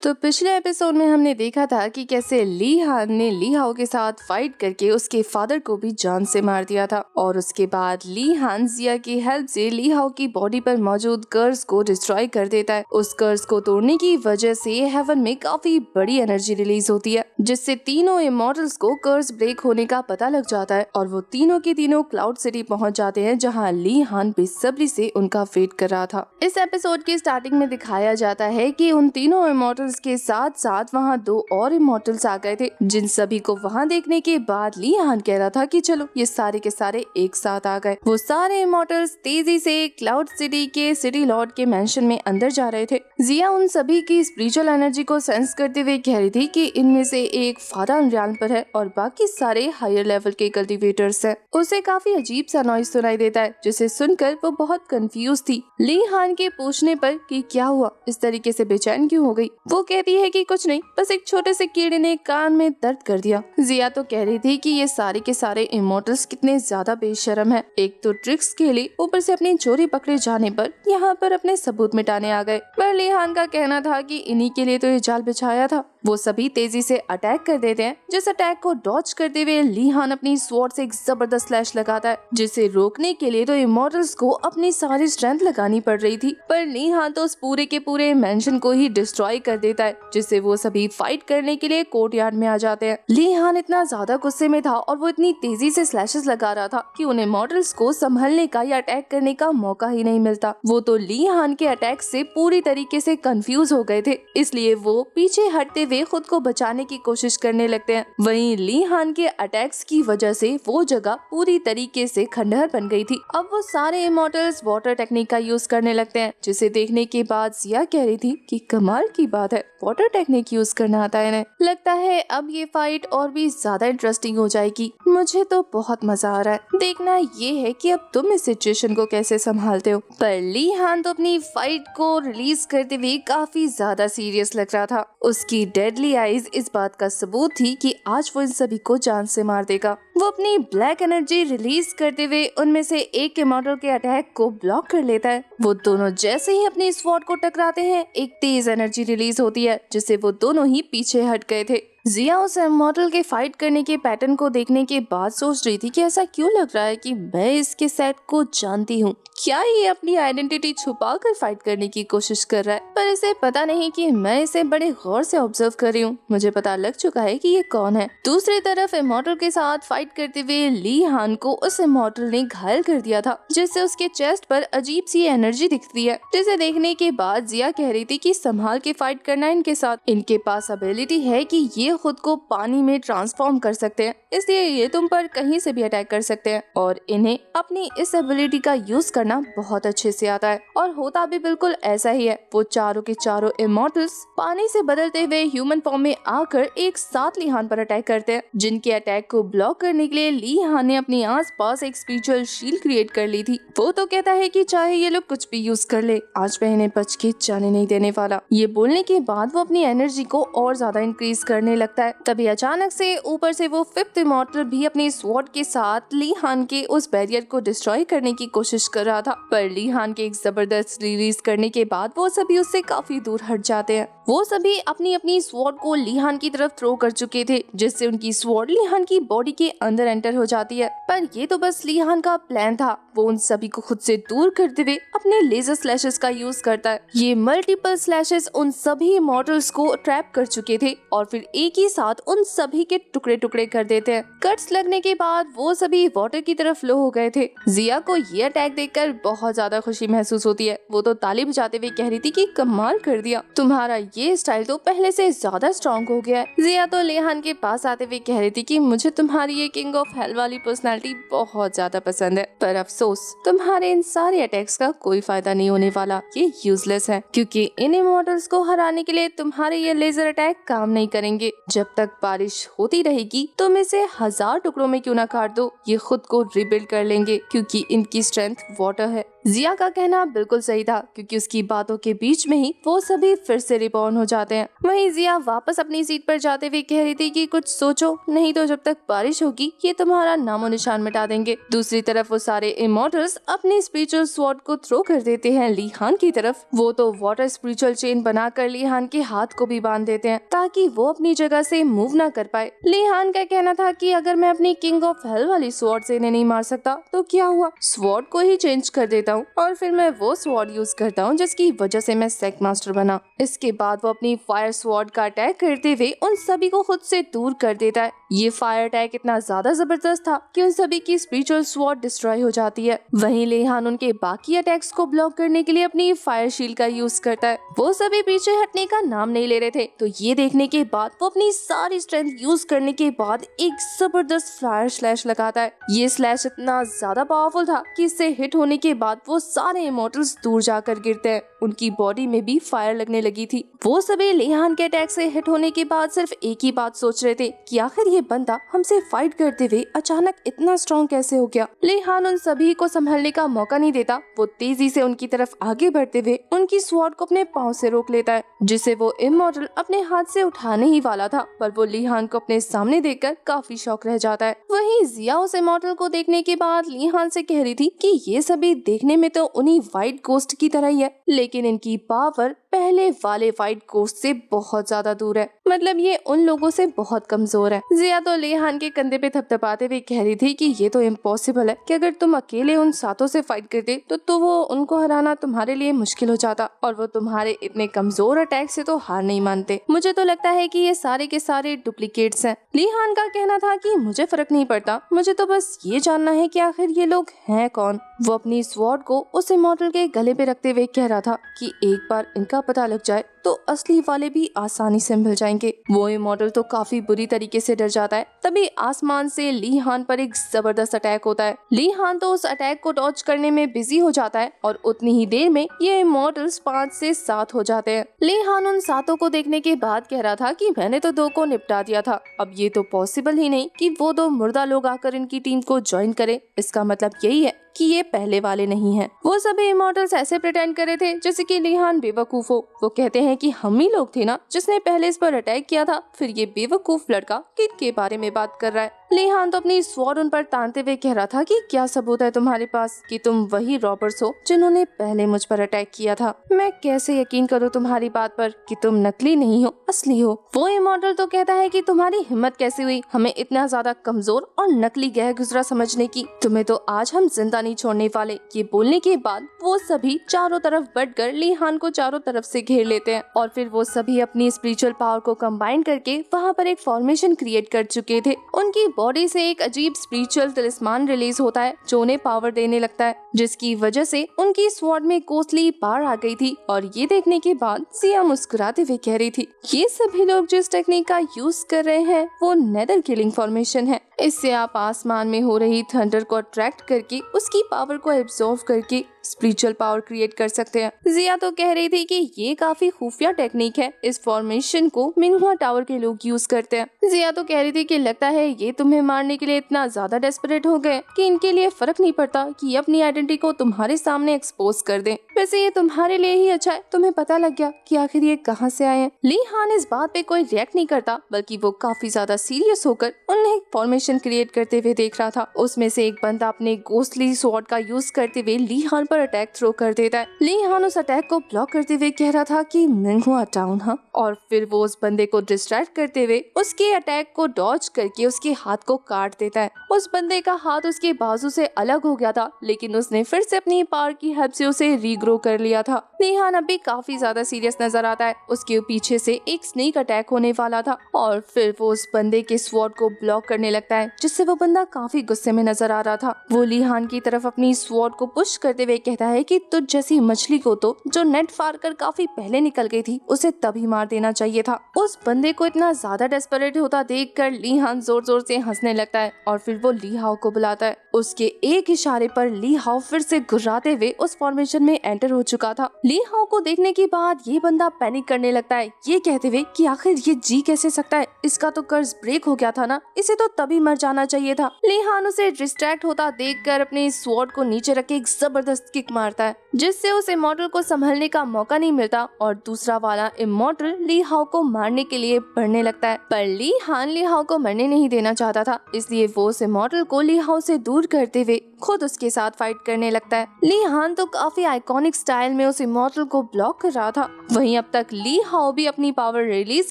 तो पिछले एपिसोड में हमने देखा था कि कैसे ली हान ने ली हाओ के साथ फाइट करके उसके फादर को भी जान से मार दिया था और उसके बाद ली हान जिया की हेल्प से ली हाओ की बॉडी पर मौजूद कर्स को डिस्ट्रॉय कर देता है। उस कर्स को तोड़ने की वजह से हेवन में काफी बड़ी एनर्जी रिलीज होती है, जिससे तीनों इमॉर्टल्स को कर्स ब्रेक होने का पता लग जाता है और वो तीनों के तीनों क्लाउड सिटी पहुंच जाते हैं, जहां ली हान बेसब्री से उनका वेट कर रहा था। इस एपिसोड के स्टार्टिंग में दिखाया जाता है कि उन तीनों इमॉर्टल्स के साथ साथ वहाँ दो और इमॉर्टल्स आ गए थे, जिन सभी को वहाँ देखने के बाद ली हान कह रहा था कि चलो ये सारे के सारे एक साथ आ गए। वो सारे इमॉर्टल्स तेजी से क्लाउड सिटी के सिटी लॉर्ड के मेंशन में अंदर जा रहे थे। जिया उन सभी की स्पिरिचुअल एनर्जी को सेंस करते हुए कह रही थी कि इनमें से एक फादा अनरियान पर है और बाकी सारे हायर लेवल के कल्टिवेटर्स हैं। उसे काफी अजीब सा नॉइज सुनाई देता है, जिसे सुनकर वो बहुत कंफ्यूज थी। ली हान के पूछने पर कि क्या हुआ, इस तरीके से बेचैन क्यों हो गई, वो कहती है कि कुछ नहीं, बस एक छोटे से कीड़े ने कान में दर्द कर दिया। जिया तो कह रही थी कि ये सारे के सारे इमॉर्टल्स कितने ज्यादा बेशर्म है, एक तो ट्रिक्स खेली, ऊपर से अपनी चोरी पकड़े जाने पर यहाँ पर अपने सबूत मिटाने आ गए। पर ली हान का कहना था कि इन्हीं के लिए तो ये जाल बिछाया था। वो सभी तेजी से अटैक कर देते हैं, जिस अटैक को डॉच करते हुए ली हान अपनी स्वॉर्ड से एक जबरदस्त स्लैश लगाता है, जिसे रोकने के लिए तो इमॉर्टल्स को अपनी सारी स्ट्रेंथ लगानी पड़ रही थी। पर ली हान तो उस पूरे के पूरे मेंशन को ही डिस्ट्रॉय कर देता है, जिससे वो सभी फाइट करने के लिए कोर्टयार्ड में आ जाते हैं। ली हान इतना ज्यादा गुस्से में था और वो इतनी तेजी से स्लैशेस लगा रहा था कि उन्हें इमॉर्टल्स को संभलने का या अटैक करने का मौका ही नहीं मिलता। वो तो ली हान के अटैक से पूरी तरीके से कंफ्यूज हो गए थे, इसलिए वो पीछे हटते वे खुद को बचाने की कोशिश करने लगते हैं। वहीं ली हान के अटैक्स की वजह से वो जगह पूरी तरीके से खंडहर बन गई थी। अब वो सारे इमॉर्टल्स वाटर टेक्निक का यूज करने लगते हैं, जिसे देखने के बाद जिया कह रही थी कि कमाल की बात है, वाटर टेक्निक यूज करना आता है इन्हें। लगता है अब ये फाइट और भी ज्यादा इंटरेस्टिंग हो जाएगी। मुझे तो बहुत मजा आ रहा है, देखना ये है कि अब तुम इस सिचुएशन को कैसे संभालते हो। पर ली हान तो अपनी फाइट को रिलीज करते हुए काफी ज्यादा सीरियस लग रहा था। उसकी डेडली आईज इस बात का सबूत थी कि आज वो इन सभी को जान से मार देगा। वो अपनी ब्लैक एनर्जी रिलीज करते हुए उनमें से एक इमॉर्टल के अटैक को ब्लॉक कर लेता है। वो दोनों जैसे ही अपनी स्वॉर्ड को टकराते हैं, एक तेज एनर्जी रिलीज होती है, जिससे वो दोनों ही पीछे हट गए थे। जिया उस इमॉर्टल के फाइट करने के पैटर्न को देखने के बाद सोच रही थी कि ऐसा क्यों लग रहा है कि मैं इसके सेट को जानती हूँ। क्या ये अपनी आइडेंटिटी छुपा कर फाइट करने की कोशिश कर रहा है, पर इसे पता नहीं कि मैं इसे बड़े गौर से ऑब्जर्व कर रही हूँ। मुझे पता लग चुका है कि ये कौन है। दूसरी तरफ इमॉर्टल के साथ फाइट करते हुए ली हान को उस इमॉर्टल ने घायल कर दिया था, जिससे उसके चेस्ट पर अजीब सी एनर्जी दिखती है, जिसे देखने के बाद जिया कह रही थी कि संभाल के फाइट करना इनके साथ। इनके पास एबिलिटी है कि ये खुद को पानी में ट्रांसफॉर्म कर सकते हैं, इसलिए ये तुम पर कहीं से भी अटैक कर सकते हैं और इन्हें अपनी इस एबिलिटी का यूज करना बहुत अच्छे से आता है। और होता भी बिल्कुल ऐसा ही है। वो चारों के चारों इमॉर्टल्स पानी से बदलते हुए ह्यूमन फॉर्म में आकर एक साथ ली हान पर अटैक करते हैं, जिनके अटैक को ब्लॉक करने के लिए ली हान ने अपने आसपास एक स्पिरिचुअल शील्ड क्रिएट कर ली थी। वो तो कहता है कि चाहे ये लोग कुछ भी यूज कर ले, आज मैं इन्हें बच के जाने नहीं देने वाला। ये बोलने के बाद वो अपनी एनर्जी को और ज्यादा इंक्रीज करने लगता है। तभी अचानक से ऊपर से वो फिफ्थ इमॉर्टल भी अपनी स्वॉर्ड के साथ ली हान के उस बैरियर को डिस्ट्रॉय करने की कोशिश कर रहा था, पर ली हान के एक जबरदस्त रिलीज करने के बाद वो सभी उससे काफी दूर हट जाते हैं। वो सभी अपनी अपनी स्वॉर्ड को ली हान की तरफ थ्रो कर चुके थे, जिससे उनकी स्वॉर्ड ली हान की बॉडी के अंदर एंटर हो जाती है। पर ये तो बस ली हान का प्लान था। वो उन सभी को खुद से दूर करते हुए अपने लेजर स्लैशेस का यूज करता है। ये मल्टीपल स्लैशेस उन सभी इमॉर्टल्स को ट्रैप कर चुके थे और फिर एक ही साथ उन सभी के टुकड़े टुकड़े कर देते हैं। कट्स लगने के बाद वो सभी वाटर की तरफ फ्लो हो गए थे। जिया को ये अटैक देखकर बहुत ज्यादा खुशी महसूस होती है। वो तो ताली बजाते हुए कह रही थी कि कमाल कर दिया, तुम्हारा ये स्टाइल तो पहले से ज्यादा स्ट्रॉन्ग हो गया है। जिया तो ली हान के पास आते हुए कह रही थी कि मुझे तुम्हारी ये किंग ऑफ हेल वाली पर्सनालिटी बहुत ज्यादा पसंद है, पर अफसोस तुम्हारे इन सारे अटैक्स का कोई फायदा नहीं होने वाला, ये यूजलेस है, क्योंकि इन इमॉर्टल्स को हराने के लिए तुम्हारे ये लेजर अटैक काम नहीं करेंगे। जब तक बारिश होती रहेगी तुम इसे 1000 टुकड़ों में क्यों ना काट दो, ये खुद को रिबिल्ड कर लेंगे, क्योंकि इनकी स्ट्रेंथ वाटर है। जिया का कहना बिल्कुल सही था, क्योंकि उसकी बातों के बीच में ही वो सभी फिर से रिबॉर्न हो जाते हैं। वहीं जिया वापस अपनी सीट पर जाते हुए कह रही थी कि कुछ सोचो, नहीं तो जब तक बारिश होगी ये तुम्हारा नामो निशान मिटा देंगे। दूसरी तरफ वो सारे इमॉर्टल्स अपने स्पिरिचुअल स्वॉर्ड को थ्रो कर देते हैं ली हान की तरफ। वो तो वाटर स्पिरिचुअल चेन बनाकर ली हान के हाथ को भी बांध देते हैं ताकि वो अपनी जगह से मूव ना कर पाए। ली हान का कहना था कि अगर मैं अपनी किंग ऑफ हेल वाली स्वॉर्ड से इन्हें नहीं मार सकता तो क्या हुआ, स्वॉर्ड को ही चेंज कर देता हूँ और फिर मैं वो स्वॉर्ड यूज करता हूँ जिसकी वजह से मैं सेक मास्टर बना। इसके बाद वो अपनी फायर स्वॉर्ड का अटैक करते हुए उन सभी को खुद से दूर कर देता है। ये फायर अटैक इतना ज्यादा जबरदस्त था कि उन सभी की स्पिरिचुअल स्वॉर्ड डिस्ट्रॉय हो जाती है। वहीं लेहान उनके बाकी अटैक्स को ब्लॉक करने के लिए अपनी फायर शील्ड का यूज करता है। वो सभी पीछे हटने का नाम नहीं ले रहे थे, तो ये देखने के बाद वो अपनी सारी स्ट्रेंथ यूज करने के बाद एक जबरदस्त फायर स्लैश लगाता है। ये स्लैश इतना ज्यादा पावरफुल था कि इससे हिट होने के बाद वो सारे इमॉर्टल्स दूर जाकर गिरते हैं। उनकी बॉडी में भी फायर लगने लगी थी। वो सभी लेहान के अटैक से हिट होने के बाद सिर्फ एक ही बात सोच रहे थे कि आखिर ये बंदा हमसे फाइट करते हुए अचानक इतना स्ट्रॉन्ग कैसे हो गया। लेहान उन सभी को संभलने का मौका नहीं देता। वो तेजी से उनकी तरफ आगे बढ़ते हुए उनकी स्वॉर्ड को अपने पांव से रोक लेता है, जिसे वो इमॉर्टल अपने हाथ से उठाने ही वाला था, पर वो लेहान को अपने सामने देखकर काफी शॉक रह जाता है। वहीं जिया उस इमॉर्टल को देखने के बाद लेहान से कह रही थी कि ये सभी देखने में तो उन्हीं व्हाइट गोस्ट की तरह ही है, लेकिन इनकी पावर पहले वाले व्हाइट गोस्ट से बहुत ज्यादा दूर है। मतलब ये उन लोगों से बहुत कमजोर है। जिया तो लेहान के कंधे पे थपथपाते हुए कह रही थी कि ये तो इम्पॉसिबल है कि अगर तुम अकेले उन सातों से फाइट करते तो वो उनको हराना तुम्हारे लिए मुश्किल हो जाता, और वो तुम्हारे इतने कमजोर अटैक से तो हार नहीं मानते। मुझे तो लगता है कि ये सारे के सारे डुप्लीकेट्स हैं। लेहान का कहना था कि मुझे फर्क नहीं पड़ता, मुझे तो बस ये जानना है कि आखिर ये लोग हैं कौन। वो अपनी स्वॉर्ड को उस इमॉर्टल के गले पे रखते हुए कह रहा था कि एक बार इनका पता लग जाए तो असली वाले भी आसानी से मिल जाएंगे। वो इमॉर्टल तो काफी बुरी तरीके से डर जाता है। तभी आसमान से लीहान पर एक जबरदस्त अटैक होता है। लीहान तो उस अटैक को डॉज करने में बिजी हो जाता है और उतनी ही देर में ये इमॉर्टल्स 5 से 7 हो जाते हैं। लीहान उन सातों को देखने के बाद कह रहा था कि मैंने तो 2 को निपटा दिया था, अब ये तो पॉसिबल ही नहीं कि वो 2 मुर्दा लोग आकर इनकी टीम को ज्वाइन करे। इसका मतलब यही है कि ये पहले वाले नहीं हैं। वो सभी इमॉर्टल्स ऐसे प्रिटेंड करे थे जैसे कि लेहान बेवकूफ हो। वो कहते हैं कि हम ही लोग थे ना जिसने पहले इस पर अटैक किया था, फिर ये बेवकूफ लड़का किसके बारे में बात कर रहा है। लेहान तो अपनी स्वॉर्ड उन पर तानते हुए कह रहा था कि क्या सबूत है तुम्हारे पास कि तुम वही रॉबर्ट्स हो जिन्होंने पहले मुझ पर अटैक किया था। मैं कैसे यकीन करूं तुम्हारी बात पर कि तुम नकली नहीं हो असली हो। वो इमॉर्टल तो कहता है कि तुम्हारी हिम्मत कैसे हुई हमें इतना ज्यादा कमजोर और नकली गहर गुजरा समझने की, तुम्हें तो आज हम जिंदा नहीं छोड़ने वाले। ये बोलने के बाद वो सभी चारों तरफ बढ़कर लेहान को चारों तरफ से घेर लेते हैं और फिर वो सभी अपनी स्पिरिचुअल पावर को कंबाइन करके वहाँ पर एक फॉर्मेशन क्रिएट कर चुके थे। उनकी बॉडी से एक अजीब स्पिरिचुअल तिलिस्मान रिलीज होता है जो उन्हें पावर देने लगता है, जिसकी वजह से उनकी स्वॉर्ड में कोस्टली पावर आ गई थी। और ये देखने के बाद जिया मुस्कुराते हुए कह रही थी ये सभी लोग जिस टेक्निक का यूज कर रहे हैं वो नेदर किलिंग फॉर्मेशन है। इससे आप आसमान में हो रही थंडर को अट्रैक्ट करके उसकी पावर को एब्जॉर्व करके स्पिरिचुअल पावर क्रिएट कर सकते हैं। जिया तो कह रही थी कि ये काफी खुफिया टेक्निक है, इस फॉर्मेशन को मिन्हुआ टावर के लोग यूज करते हैं। जिया तो कह रही थी कि लगता है ये तुम्हें मारने के लिए इतना ज्यादा डेस्परेट हो गए कि इनके लिए फर्क नहीं पड़ता कि अपनी आइडेंटिटी को तुम्हारे सामने एक्सपोज कर दें। वैसे ये तुम्हारे लिए ही अच्छा है, तुम्हें पता लग गया कि आखिर ये कहाँ से आए हैं। लेहान इस बात पे कोई रिएक्ट नहीं करता, बल्कि वो काफी ज्यादा सीरियस होकर उन्हें फॉर्मेशन क्रिएट करते हुए देख रहा था। उसमें से एक बंदा अपने गोस्टली स्वॉर्ड का यूज करते हुए लेहान पर अटैक थ्रो कर देता है। लेहान उस अटैक को ब्लॉक करते हुए कह रहा था कि मिन्हुआ टाउन हाँ, और फिर वो उस बंदे को डिस्ट्रैक्ट करते हुए उसके अटैक को डॉज करके उसके हाथ को काट देता है। उस बंदे का हाथ उसके बाजू से अलग हो गया था, लेकिन उसने फिर से अपनी पावर की हेल्प से उसे रीग्रो कर लिया था। लेहान अभी काफी ज्यादा सीरियस नजर आता है। उसके पीछे से एक स्नेक अटैक होने वाला था और फिर वो उस बंदे के स्वॉर्ड को ब्लॉक करने लगता है, जिससे वो बंदा काफी गुस्से में नजर आ रहा था। वो लेहान की तरफ अपनी स्वॉर्ड को पुश करते हुए कहता है कि तुझ जैसी मछली को तो जो नेट फाड़ कर काफी पहले निकल गई थी उसे तभी मार देना चाहिए था। उस बंदे को इतना ज्यादा डेस्परेट होता देखकर लेहान जोर जोर से हंसने लगता है और फिर वो ली हाओ को बुलाता है। उसके एक इशारे पर ली हाओ फिर से घुर्राते हुए उस फॉर्मेशन में एंटर हो चुका था। ली हाओ को देखने के बाद ये बंदा पैनिक करने लगता है, ये कहते हुए कि आखिर ये जी कैसे सकता है, इसका तो कर्ज ब्रेक हो गया था ना, इसे तो तभी मर जाना चाहिए था। ली हान उसे डिस्ट्रैक्ट होता देखकर अपने स्वॉर्ड को नीचे रख के एक जबरदस्त किक मारता है, जिससे उस इमॉर्टल को संभलने का मौका नहीं मिलता और दूसरा वाला इमॉर्टल ली हाओ को मारने के लिए बढ़ने लगता है। पर ली हान ली हाओ को मरने नहीं देना चाहता था, इसलिए वो उस इमॉर्टल को ली हाओ से दूर करते हुए खुद उसके साथ फाइट करने लगता है। ली हान तो काफी आइकॉनिक स्टाइल में उस इमॉर्टल को ब्लॉक कर रहा था। वहीं अब तक ली हाओ भी अपनी पावर रिलीज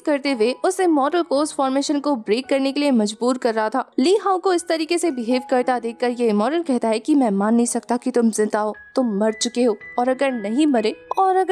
करते हुए उस इमॉर्टल को उस फॉर्मेशन को ब्रेक करने के लिए मजबूर कर रहा था। ली हाओ को इस तरीके से बिहेव करता देखकर ये इमॉर्टल कहता है कि मैं मान नहीं सकता कि तुम जिंदा हो, तुम मर चुके हो, और अगर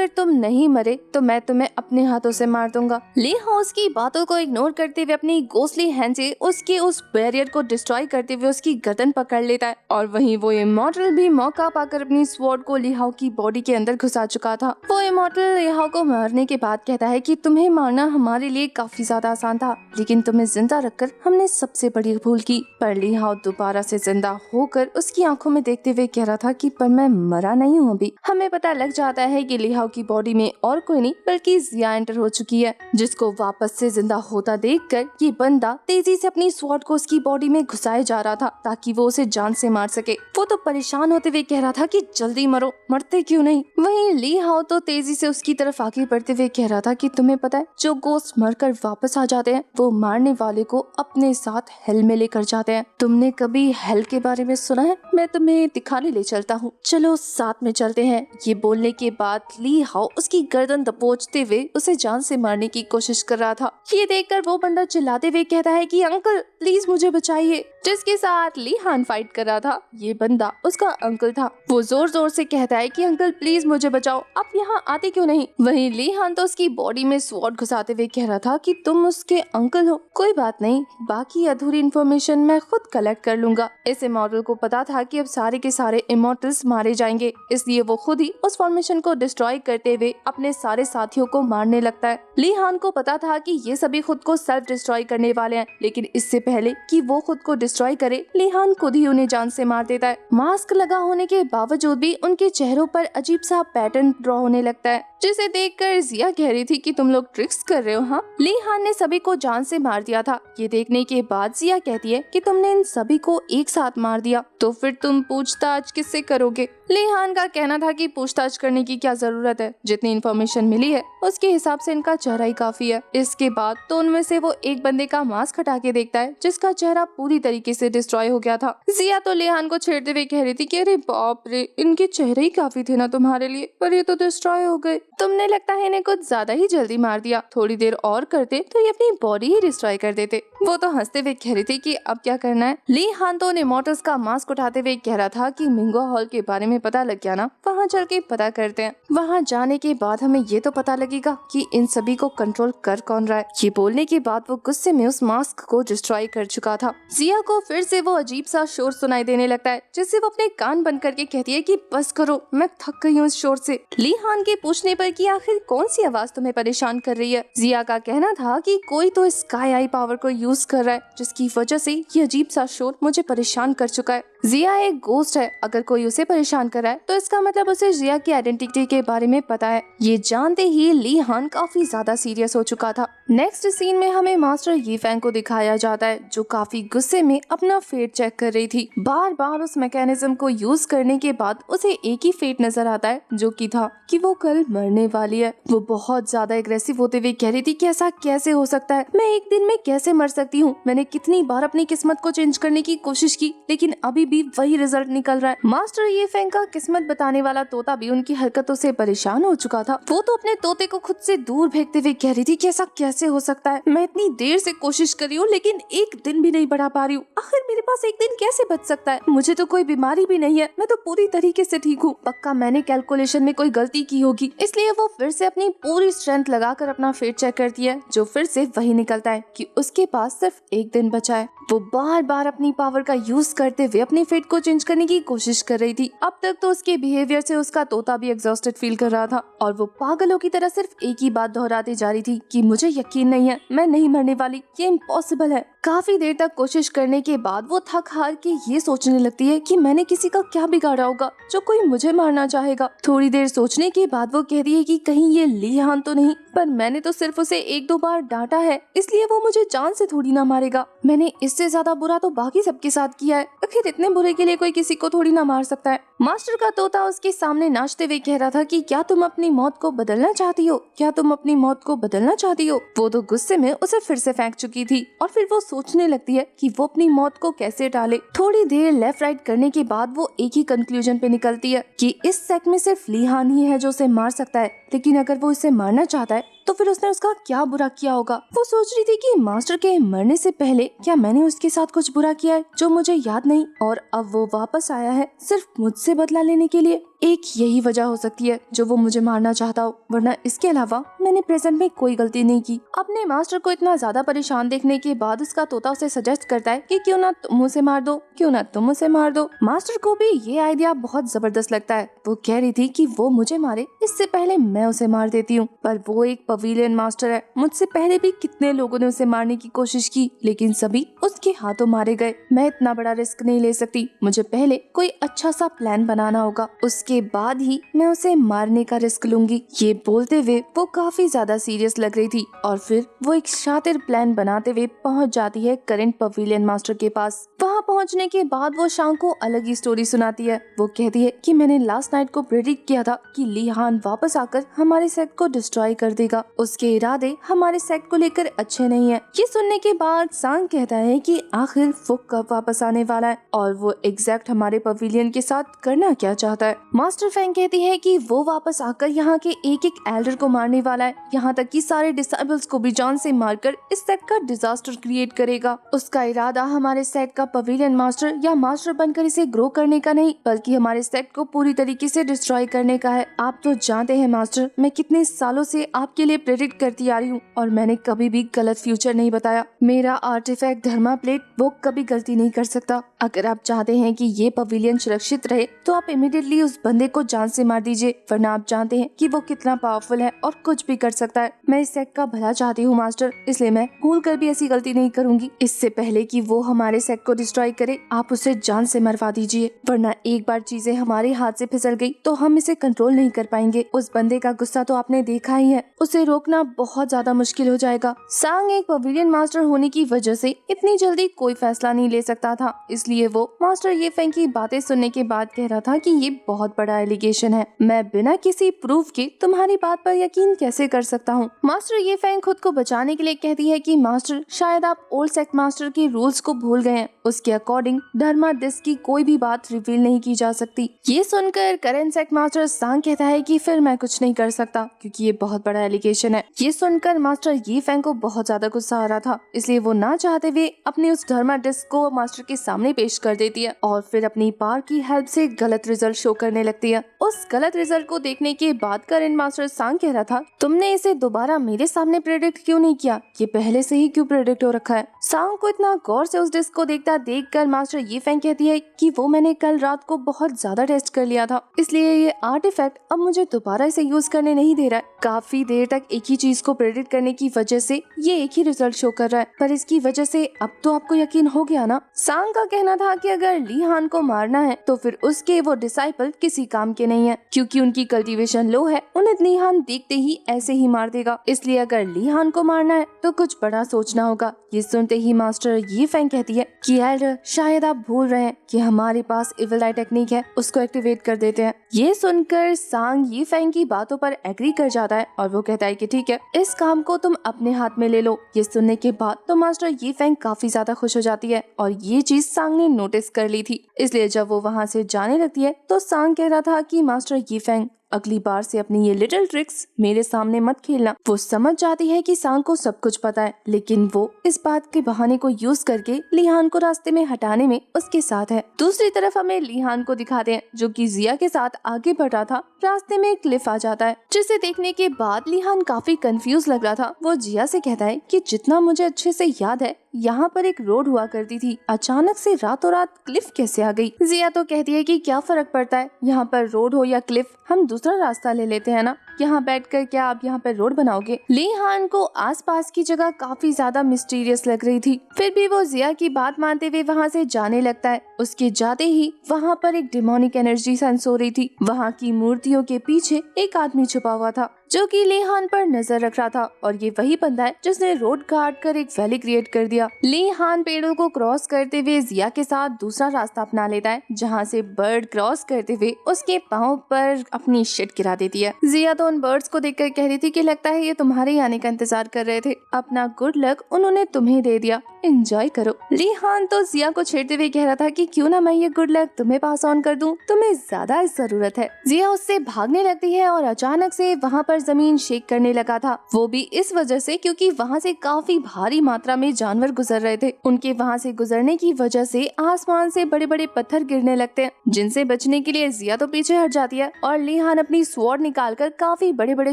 तुम नहीं मरे तो मैं तुम्हें अपने हाथों से मार दूंगा। ली हाओ की बातों को इग्नोर करते हुए अपनी गोस्टली हैंड से उसके उस बैरियर को डिस्ट्रॉय करते हुए उसकी गर्दन पकड़ लेता है और वहीं वो इमॉर्टल भी मौका पाकर अपनी स्वॉर्ड को ली हाओ की बॉडी के अंदर घुसा चुका था। वो इमॉर्टल ली हाओ को मारने के बाद कहता है कि तुम्हें मारना हमारे लिए काफी ज्यादा आसान था, लेकिन तुम्हें जिंदा रखकर हमने सबसे बड़ी भूल की। पर ली हाओ दोबारा से जिंदा होकर उसकी आंखों में देखते हुए कह रहा था कि पर मैं मरा नहीं हूँ अभी। हमें पता लग जाता है कि ली हाओ की बॉडी में और कोई नहीं बल्कि जिया एंटर हो चुकी है, जिसको वापस से जिंदा होता देखकर ये बंदा तेजी से अपनी स्वॉर्ड को उसकी बॉडी में घुसाए जा रहा था ताकि वो उसे जान से मार सके। वो तो परेशान होते हुए कह रहा था कि जल्दी मरो, मरते क्यों नहीं। वहीं ली हाओ तो तेजी से उसकी तरफ आगे बढ़ते हुए कह रहा था कि तुम्हें पता है जो गोस्ट मरकर वापस आ जाते हैं वो मारने वाले को अपने साथ हेल में लेकर जाते हैं। तुमने कभी हेल के बारे में सुना है? मैं तुम्हें दिखाने ले चलता हूँ, चलो साथ में चलते हैं। ये बोलने के बाद ली हाओ उसकी गर्दन दबोचते हुए उसे जान से मारने की कोशिश कर रहा था। ये देखकर वो बंदा चिल्लाते हुए कहता है कि अंकल प्लीज मुझे बचाइए। जिसके साथ ली हान फाइट कर रहा था ये बंदा उसका अंकल था। वो जोर जोर से कहता है कि अंकल प्लीज मुझे बचाओ, आप यहाँ आते क्यों नहीं। वहीं ली हान तो उसकी बॉडी में स्वॉर्ड घुसाते हुए कह रहा था कि तुम उसके अंकल हो, कोई बात नहीं, बाकी अधूरी इन्फॉर्मेशन मैं खुद कलेक्ट कर लूंगा। इस इमॉर्टल को पता था कि अब सारे के सारे इमॉर्टल्स मारे जाएंगे, इसलिए वो खुद ही उस फॉर्मेशन को डिस्ट्रॉय करते हुए अपने सारे साथियों को मारने लगता है। ली हान को पता था कि ये सभी खुद को सेल्फ डिस्ट्रॉय करने वाले हैं, लेकिन इससे पहले कि वो खुद को डिस्ट्रॉय करे ली हान खुद ही उन्हें जान से मार देता है। मास्क लगा होने के बावजूद भी उनके चेहरों पर अजीब सा पैटर्न ड्रॉ होने लगता है, जिसे देखकर जिया कह रही थी कि तुम लोग ट्रिक्स कर रहे हो। हाँ, ली हान ने सभी को जान से मार दिया था। ये देखने के बाद जिया कहती है कि तुमने इन सभी को एक साथ मार दिया, तो फिर तुम पूछताछ किससे करोगे। ली हान का कहना था कि पूछताछ करने की क्या जरूरत है, जितनी इन्फॉर्मेशन मिली है उसके हिसाब से इनका चेहरा ही काफी है। इसके बाद तो उनमें से वो एक बंदे का मास्क हटा के देखता है जिसका चेहरा पूरी तरीके से डिस्ट्रॉय हो गया था। जिया तो ली हान को छेड़ते हुए कह रही थी कि अरे बाप रे, इनके चेहरे ही काफी थे ना तुम्हारे लिए, पर ये तो डिस्ट्रॉय हो गए। तुमने लगता है इन्हें कुछ ज्यादा ही जल्दी मार दिया, थोड़ी देर और करते तो ये अपनी बॉडी ही डिस्ट्रॉय कर देते। वो तो हंसते हुए कह रही थी कि अब क्या करना है। ली हान तो उन इमॉर्टल्स का मास्क उठाते हुए कह रहा था कि मिंगो हॉल के बारे में पता लग गया ना, वहाँ चल के पता करते हैं। वहाँ जाने के बाद हमें ये तो पता लगेगा कि इन सभी को कंट्रोल कर कौन रहा है। ये बोलने के बाद वो गुस्से में उस मास्क को डिस्ट्रॉय कर चुका था। जिया को फिर से वो अजीब सा शोर सुनाई देने लगता है, जिससे वो अपने कान बंद करके कहती है कि बस करो, मैं थक गई हूँ इस शोर से। ली हान के पूछने पर कि आखिर कौन सी आवाज तुम्हें परेशान कर रही है, जिया का कहना था कि कोई तो स्काई आई पावर को यूज कर रहा है, जिसकी वजह से ये अजीब सा शोर मुझे परेशान कर चुका है। जिया एक गोस्ट है, अगर कोई उसे परेशान कर रहा है तो इसका मतलब उसे जिया की आइडेंटिटी के बारे में पता है। ये जानते ही ली हान काफी ज्यादा सीरियस हो चुका था। नेक्स्ट सीन में हमें मास्टर यी फैंग को दिखाया जाता है, जो काफी गुस्से में अपना फेट चेक कर रही थी। बार बार उस मैकेनिज्म को यूज करने के बाद उसे एक ही फेट नजर आता है, जो कि था कि वो कल मरने वाली है। वो बहुत ज्यादा एग्रेसिव होते हुए कह रही थी कि ऐसा कैसे हो सकता है, मैं एक दिन में कैसे मर सकती हूँ। मैंने कितनी बार अपनी किस्मत को चेंज करने की कोशिश की, लेकिन अभी भी वही रिजल्ट निकल रहा है। मास्टर यी फैंग का किस्मत बताने वाला तोता भी उनकी हरकतों से परेशान हो चुका था। वो तो अपने तोते को खुद से दूर फेंकते हुए कह रही थी कि ऐसा कैसे हो सकता है, मैं इतनी देर से कोशिश कर रही हूँ लेकिन एक दिन भी नहीं बढ़ा पा रही हूँ। आखिर मेरे पास एक दिन कैसे बच सकता है, मुझे तो कोई बीमारी भी नहीं है, मैं तो पूरी तरीके से ठीक हूँ। पक्का मैंने कैलकुलेशन में कोई गलती की होगी। इसलिए वो फिर से अपनी पूरी स्ट्रेंथ लगाकर अपना फेट चेक करती है, जो फिर से वही निकलता है कि उसके पास सिर्फ एक दिन बचा है। वो बार बार अपनी पावर का यूज करते हुए अपनी फेट को चेंज करने की कोशिश कर रही थी। अब तक तो उसके बिहेवियर से उसका तोता भी एग्जॉस्टेड फील कर रहा था और वो पागलों की तरह सिर्फ एक ही बात दोहराती जा रही थी कि मुझे यकीन नहीं है, मैं नहीं मरने वाली, ये इम्पॉसिबल है। काफी देर तक कोशिश करने के बाद वो थक हार के ये सोचने लगती है कि मैंने किसी का क्या बिगाड़ा होगा जो कोई मुझे मारना चाहेगा। थोड़ी देर सोचने के बाद वो कहती है कि कहीं ये ली हान तो नहीं, पर मैंने तो सिर्फ उसे 1-2 बार डांटा है, इसलिए वो मुझे जान से थोड़ी ना मारेगा। मैंने इससे ज्यादा बुरा तो बाकी सबके साथ किया है, आखिर इतने बुरे के लिए कोई किसी को थोड़ी ना मार सकता है। मास्टर का तोता उसके सामने नाचते हुए कह रहा था कि क्या तुम अपनी मौत को बदलना चाहती हो, क्या तुम अपनी मौत को बदलना चाहती हो। वो तो गुस्से में उसे फिर से फेंक चुकी थी और फिर वो सोचने लगती है कि वो अपनी मौत को कैसे टाले। थोड़ी देर लेफ्ट राइट करने के बाद वो एक ही कंक्लूजन पे निकलती है कि इस सेट में सिर्फ ली हान ही है जो उसे मार सकता है, लेकिन अगर वो इसे मारना चाहता है तो फिर उसने उसका क्या बुरा किया होगा। वो सोच रही थी कि मास्टर के मरने से पहले क्या मैंने उसके साथ कुछ बुरा किया है जो मुझे याद नहीं, और अब वो वापस आया है सिर्फ मुझसे बदला लेने के लिए। एक यही वजह हो सकती है जो वो मुझे मारना चाहता हो, वरना इसके अलावा मैंने प्रेजेंट में कोई गलती नहीं की। अपने मास्टर को इतना ज्यादा परेशान देखने के बाद उसका तोता उसे सजेस्ट करता है कि क्यों ना तुम उसे मार दो, क्यों ना तुम उसे मार दो। मास्टर को भी ये आइडिया बहुत जबरदस्त लगता है। वो कह रही थी कि वो मुझे मारे इससे पहले मैं उसे मार देती हूँ, पर वो एक पवेलियन मास्टर है। मुझसे पहले भी कितने लोगों ने उसे मारने की कोशिश की, लेकिन सभी उसके हाथों मारे गए। मैं इतना बड़ा रिस्क नहीं ले सकती, मुझे पहले कोई अच्छा सा प्लान बनाना होगा, उसके बाद ही मैं उसे मारने का रिस्क लूंगी। ये बोलते हुए वो काफी ज्यादा सीरियस लग रही थी और फिर वो एक शातिर प्लान बनाते हुए पहुंच जाती है करंट पवेलियन मास्टर के पास। वहां पहुंचने के बाद वो शांग को अलग ही स्टोरी सुनाती है। वो कहती है कि मैंने लास्ट नाइट को प्रेडिक्ट किया था कि ली हान वापस आकर हमारे सेट को डिस्ट्रॉय कर देगा। उसके इरादे हमारे सेट को लेकर अच्छे नहीं है। ये सुनने के बाद सांग कहता है कि आखिर वो कब वापस आने वाला है और वो एग्जैक्ट हमारे पवेलियन के साथ करना क्या चाहता है। मास्टर फैंग कहती है कि वो वापस आकर यहाँ के एक एक एल्डर को मारने वाला है, यहाँ तक कि सारे डिसेबल्स को भी जान से मारकर इस सेट का डिजास्टर क्रिएट करेगा। उसका इरादा हमारे सेट का पवेलियन मास्टर या मास्टर बनकर इसे ग्रो करने का नहीं, बल्कि हमारे सेट को पूरी तरीके से डिस्ट्रॉय करने का है। आप तो जानते हैं मास्टर, मैं कितने सालों से आपके लिए प्रेडिक्ट करती आ रही हूँ और मैंने कभी भी गलत फ्यूचर नहीं बताया। मेरा आर्टिफैक्ट धर्मा प्लेट वो कभी गलती नहीं कर सकता। अगर आप चाहते हैं कि ये पवेलियन सुरक्षित रहे तो आप इमीडिएटली उस बंदे को जान से मार दीजिए, वरना आप जानते हैं कि वो कितना पावरफुल है और कुछ भी कर सकता है। मैं इस सेट का भला चाहती हूँ मास्टर, इसलिए मैं भूल कर भी ऐसी गलती नहीं करूंगी। इससे पहले कि वो हमारे सेट को डिस्ट्रॉय करे आप उसे जान से मरवा दीजिए, वरना एक बार चीजें हमारे हाथ से फिसल गई तो हम इसे कंट्रोल नहीं कर पाएंगे। उस बंदे का गुस्सा तो आपने देखा ही है, उसे रोकना बहुत ज्यादा मुश्किल हो जाएगा। सांग एक पवेलियन मास्टर होने की वजह से इतनी जल्दी कोई फैसला नहीं ले सकता था, इसलिए वो मास्टर ये फैंग की बातें सुनने के बाद कह रहा था कि ये बहुत बड़ा एलिगेशन है, मैं बिना किसी प्रूफ के तुम्हारी बात पर यकीन कैसे कर सकता हूँ। मास्टर ये फैंग खुद को बचाने के लिए कहती है कि मास्टर शायद आप ओल्ड सेक्ट मास्टर के रूल्स को भूल गए हैं, उसके अकॉर्डिंग धर्मा डिस्क की कोई भी बात रिवील नहीं की जा सकती। ये सुनकर करंट सेक्ट मास्टर सांग कहता है कि फिर मैं कुछ नहीं कर सकता क्योंकि ये बहुत बड़ा एलिगेशन है। ये सुनकर मास्टर ये फैंग को बहुत ज्यादा गुस्सा आ रहा था, इसलिए वो ना चाहते हुए अपने उस धर्मा डिस्क को मास्टर के सामने पेश कर देती है और फिर अपनी पावर की हेल्प से गलत रिजल्ट शो करने लगती है। उस गलत रिजल्ट को देखने के बाद करंट मास्टर सांग कह रहा था, तुमने इसे दोबारा मेरे सामने प्रेडिक्ट क्यों नहीं किया, ये पहले से ही क्यों प्रेडिक्ट हो रखा है। सांग को इतना गौर से उस डिस्क को देखता देखकर मास्टर ये फैंग कहती है कि वो मैंने कल रात को बहुत ज्यादा टेस्ट कर लिया था, इसलिए ये आर्टिफैक्ट अब मुझे दोबारा इसे यूज करने नहीं दे रहा है। काफी देर तक एक ही चीज को प्रेडिक्ट करने की वजह से ये एक ही रिजल्ट शो कर रहा है, पर इसकी वजह से अब तो आपको यकीन हो गया ना। सांग का कहना था कि अगर ली हान को मारना है तो फिर उसके वो डिसाइपल किसी काम के नहीं है, क्योंकि उनकी कल्टीवेशन लो है, उन्हें ली हान देखते ही ऐसे ही मार देगा। इसलिए अगर ली हान को मारना है तो कुछ बड़ा सोचना होगा। ये सुनते ही मास्टर ये फैंग कहती है कि एल्डर शायद आप भूल रहे हैं कि हमारे पास इविल आई टेक्निक है, उसको एक्टिवेट कर देते हैं। ये सुनकर सांग ये फैंग की बातों पर एग्री कर जाता है और वो कहता है कि ठीक है, इस काम को तुम अपने हाथ में ले लो। ये सुनने के बाद तो मास्टर ये फैंग काफी ज्यादा खुश हो जाती है और ये चीज सांग ने नोटिस कर ली थी, इसलिए जब वो वहाँ से जाने लगती है तो सांग कह रहा था कि मास्टर ये फैंग अगली बार से अपनी ये लिटिल ट्रिक्स मेरे सामने मत खेलना। वो समझ जाती है कि सांग को सब कुछ पता है, लेकिन वो इस बात के बहाने को यूज करके ली हान को रास्ते में हटाने में उसके साथ है। दूसरी तरफ हमें ली हान को दिखाते हैं जो कि जिया के साथ आगे बढ़ रहा था। रास्ते में एक क्लिफ आ जाता है जिसे देखने के बाद ली हान काफी कंफ्यूज लग रहा था। वो जिया से कहता है कि जितना मुझे अच्छे से याद है यहाँ पर एक रोड हुआ करती थी, अचानक से रातों रात क्लिफ कैसे आ गई। जिया तो कहती है कि क्या फर्क पड़ता है, यहाँ पर रोड हो या क्लिफ, हम दूसरा रास्ता ले लेते हैं ना। यहाँ बैठकर क्या आप यहाँ पर रोड बनाओगे? ली हान को आसपास की जगह काफी ज्यादा मिस्टीरियस लग रही थी, फिर भी वो जिया की बात मानते हुए वहाँ से जाने लगता है। उसके जाते ही वहाँ पर एक डिमोनिक एनर्जी सेंस हो रही थी। वहाँ की मूर्तियों के पीछे एक आदमी छुपा हुआ था जो कि ली हान पर नजर रख रहा था, और ये वही बंदा है जिसने रोड काट कर एक वैली क्रिएट कर दिया। ली हान पेड़ों को क्रॉस करते हुए जिया के साथ दूसरा रास्ता अपना लेता है, जहाँ से बर्ड क्रॉस करते हुए उसके पाँव पर अपनी शिट गिरा देती है। जिया तो उन बर्ड्स को देखकर कह रही थी कि लगता है ये तुम्हारे ही आने का इंतजार कर रहे थे, अपना गुड लक उन्होंने तुम्हें दे दिया, एंजॉय करो। ली हान तो जिया को छेड़ते हुए कह रहा था कि क्यों ना मैं ये गुड लक तुम्हें पास ऑन कर दूं, तुम्हें ज्यादा जरूरत है। जिया उससे भागने लगती है और अचानक से वहाँ पर जमीन शेक करने लगा था, वो भी इस वजह से क्योंकि वहाँ से काफी भारी मात्रा में जानवर गुजर रहे थे। उनके वहाँ से गुजरने की वजह से आसमान से बड़े बड़े पत्थर गिरने लगते हैं, जिनसे बचने के लिए जिया तो पीछे हट जाती है और ली हान अपनी स्वॉर्ड निकालकर काफी बड़े बड़े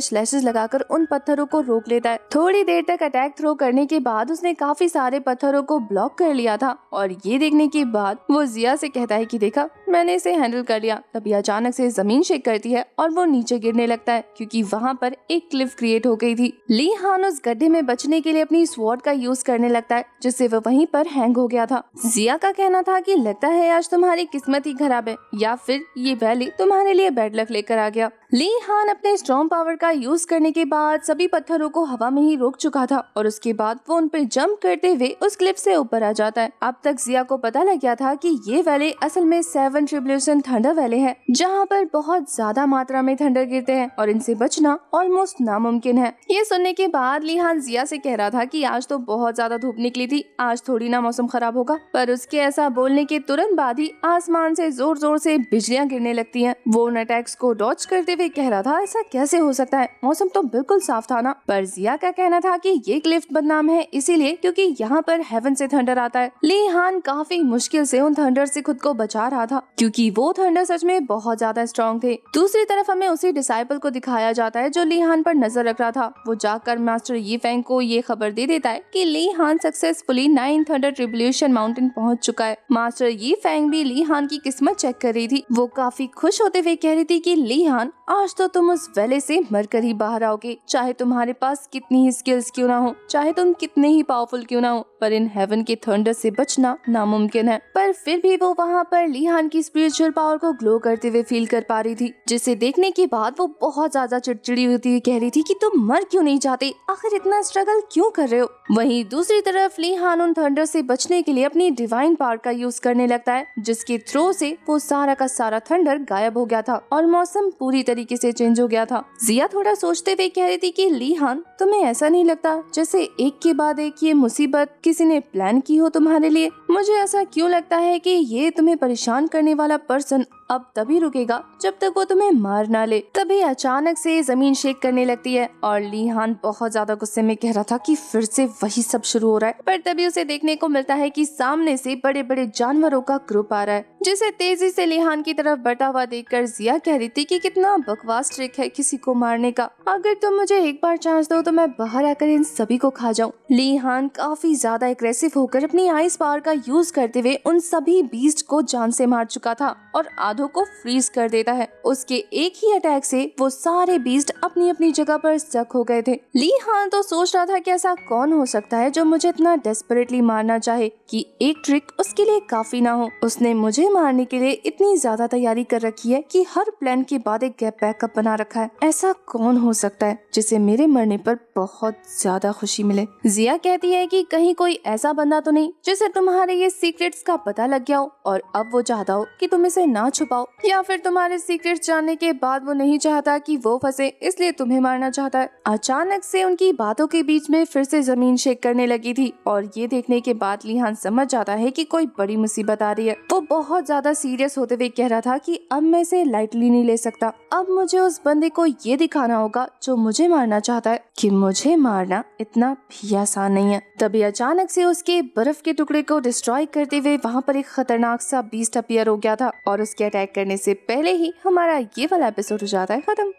स्लैशेस लगाकर उन पत्थरों को रोक लेता है। थोड़ी देर तक अटैक थ्रो करने के बाद उसने काफी सारे पत्थरों को ब्लॉक कर लिया था, और ये देखने के बाद वो जिया से कहता है कि देखा मैंने इसे हैंडल कर लिया। तभी अचानक से जमीन शेक करती है और वो नीचे गिरने लगता है क्योंकि वहाँ पर एक क्लिफ क्रिएट हो गई थी। ली हान उस गड्ढे में बचने के लिए अपनी स्वॉर्ड का यूज करने लगता है, जिससे वो वहीं पर हैंग हो गया था। जिया का कहना था कि लगता है आज तुम्हारी किस्मत ही खराब है, या फिर ये वैली तुम्हारे लिए बैड लक लेकर आ गया। ली हान अपने स्ट्रॉन्ग पावर का यूज करने के बाद सभी पत्थरों को हवा में ही रोक चुका था, और उसके बाद वो उन पर जंप करते हुए उस क्लिफ से ऊपर आ जाता है। अब तक जिया को पता लग गया था कि ये वैली असल में 7 ट्रिब्यूलेशन थंडर वैली है, जहाँ पर बहुत ज्यादा मात्रा में थंडर गिरते हैं और इनसे बचना ऑलमोस्ट नामुमकिन है। ये सुनने के बाद ली हान जिया से कह रहा था कि आज तो बहुत ज्यादा धूप निकली थी, आज थोड़ी ना मौसम खराब होगा। पर उसके ऐसा बोलने के तुरंत बाद ही आसमान से जोर जोर से बिजलियां गिरने लगती हैं। वो उन अटैक्स को डॉज करते हुए कह रहा था ऐसा कैसे हो सकता है, मौसम तो बिल्कुल साफ था ना। पर जिया का कहना था कि ये क्लिफ बदनाम है इसीलिए क्योंकि यहाँ पर हेवन से थंडर आता है। ली हान काफी मुश्किल से उन थंडर से खुद को बचा रहा था क्योंकि वो थंडर सच में बहुत ज्यादा स्ट्रॉन्ग थे। दूसरी तरफ हमें उसी डिसाइपल को दिखाया जाता है जो ली हान पर नजर रख रहा था। वो जाकर मास्टर यी फेंग को ये खबर दे देता है कि ली हान सक्सेसफुली 9 थंडर ट्रिब्यूलेशन माउंटेन पहुंच चुका है। मास्टर यी फेंग भी ली हान की किस्मत चेक कर रही थी। वो काफी खुश होते हुए कह रही थी कि ली हान आज तो तुम उस वैले से मरकर ही बाहर आओगे, चाहे तुम्हारे पास कितनी ही स्किल्स क्यों ना हो, चाहे तुम कितने ही पावरफुल क्यों ना हो, पर इन हेवन के थंडर से बचना नामुमकिन है। पर फिर भी वो वहाँ पर ली हान की स्पिरिचुअल पावर को ग्लो करते हुए फील कर पा रही थी, जिसे देखने के बाद वो बहुत ज्यादा चिड़चिड़ी होती हुई कह रही थी कि तुम मर क्यों नहीं जाते, आखिर इतना स्ट्रगल क्यों कर रहे हो। वहीं दूसरी तरफ ली हान उन थंडर से बचने के लिए अपनी डिवाइन पावर का यूज करने लगता है, जिसके थ्रो से वो सारा का सारा थंडर गायब हो गया था और मौसम पूरी तरीके से चेंज हो गया था। जिया थोड़ा सोचते हुए कह रही थी कि ली हान तुम्हें ऐसा नहीं लगता जैसे एक के बाद एक ये मुसीबत किसी ने प्लान की हो तुम्हारे लिए? मुझे ऐसा क्यों लगता है कि ये तुम्हें परेशान करने वाला पर्सन अब तभी रुकेगा जब तक वो तुम्हें मार ना ले। तभी अचानक से जमीन शेक करने लगती है और ली हान बहुत ज्यादा गुस्से में कह रहा था कि फिर से वही सब शुरू हो रहा है। पर तभी उसे देखने को मिलता है कि सामने से बड़े बड़े जानवरों का ग्रुप आ रहा है, जिसे तेजी से ली हान की तरफ बढ़ता हुआ देखकर जिया कह रही थी कि कितना बकवास ट्रिक है किसी को मारने का, अगर तुम मुझे एक बार चांस दो तो मैं बाहर आकर इन सभी को खा जाऊं। ली हान काफी ज्यादा एग्रेसिव होकर अपनी आइस पावर का यूज करते हुए उन सभी बीस्ट को जान से मार चुका था और आधों को फ्रीज कर देता है। उसके एक ही अटैक से वो सारे बीस्ट अपनी अपनी जगह पर स्टक हो गए थे। ली हान तो सोच रहा था कि ऐसा कौन हो सकता है जो मुझे इतना डेस्परेटली मारना चाहे कि एक ट्रिक उसके लिए काफी ना हो। उसने मुझे मारने के लिए इतनी ज्यादा तैयारी कर रखी है कि हर प्लान के बाद एक गैप बैकअप बना रखा है। ऐसा कौन हो सकता है जिसे मेरे मरने पर बहुत ज्यादा खुशी मिले? जिया कहती है कि कहीं कोई ऐसा बंदा तो नहीं जिसे तुम्हारे ये सीक्रेट्स का पता लग गया हो और अब वो चाहता हो कि तुम इसे ना छुपाओ, या फिर तुम्हारे सीक्रेट्स जानने के बाद वो नहीं चाहता कि वो फंसे इसलिए तुम्हें मारना चाहता है। अचानक से उनकी बातों के बीच में फिर से जमीन शेक करने लगी थी और ये देखने के बाद ली हान समझ जाता है कि कोई बड़ी मुसीबत आ रही है। वो बहुत ज्यादा सीरियस होते हुए कह रहा था कि अब मैं इसे लाइटली नहीं ले सकता, अब मुझे उस बंदे को ये दिखाना होगा जो मुझे मारना चाहता है कि मुझे मारना इतना भी आसान नहीं है। तभी अचानक से उसके बर्फ के टुकड़े को डिस्ट्रॉय करते हुए वहाँ पर एक खतरनाक सा बीस्ट अपीयर हो गया था और उसके अटैक करने से पहले ही हमारा ये वाला एपिसोड हो जाता है खत्म।